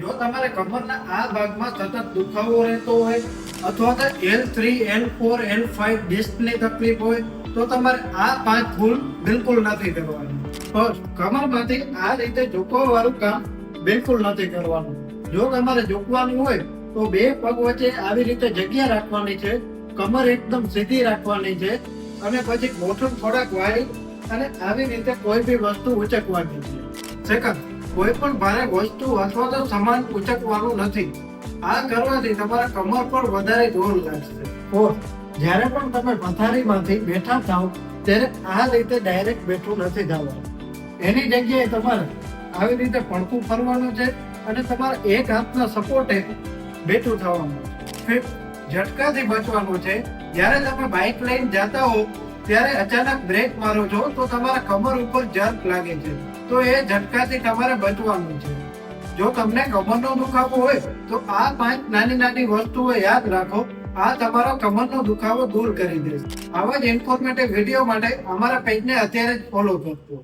જો તમારે કમરના આ ભાગમાં સતત દુખાવો રહેતો હોય અથવા તો L3, L4, L5 ડિસ્કની તકલીફ હોય તો તમારે આ 5 ભૂલ બિલકુલ નથી કરવાની. ફર્સ્ટ, કમરમાંથી આ રીતે ઝૂકવાવાળું કામ બિલકુલ નથી કરવાનું. જો તમારે ઝૂકવાનું હોય તો બે પગ વચ્ચે આવી રીતે જગ્યા રાખવાની છે, કમર એકદમ સીધી રાખવાની છે અને પછી ગોઠણ થોડાક વાળી અને આવી રીતે કોઈ બી વસ્તુ ઉચકવાની છે. સેકન્ડ, કોઈ પણ ભારે વસ્તુ અથવા તો સામાન ઉચકવાનું નથી. આ કરવાથી તમારા કમર પર વધારે જોર લાગશે. ફોર્થ, જ્યારે પણ તમે પથારીમાંથી બેઠા થાવ ત્યારે આ રીતે ડાયરેક્ટ બેઠું નથી થવાનું. એની જગ્યાએ તમારે આવી રીતે પડખું ફરવાનું છે અને તમારે એક હાથના સપોર્ટે બેઠું થવાનું. ફિફ્થ, ઝટકાથી બચવાનું છે. જ્યારે તમે બાઇક લઈને જતા હો ત્યારે અચાનક બ્રેક મારો છો તો તમારા કમર ઉપર જર્ક લાગે છે, તો એ ઝટકાથી તમારે બચવાનું છે. જો તમને કમરનો દુખાવો હોય તો આ 5 નાની નાની વસ્તુઓ યાદ રાખો. આ તમારો કમરનો દુખાવો દૂર કરી દેશે. આવા જ ઇન્ફોર્મેટિવ વિડીયો માટે અમારા પેજને અત્યારે જ ફોલો કરજો.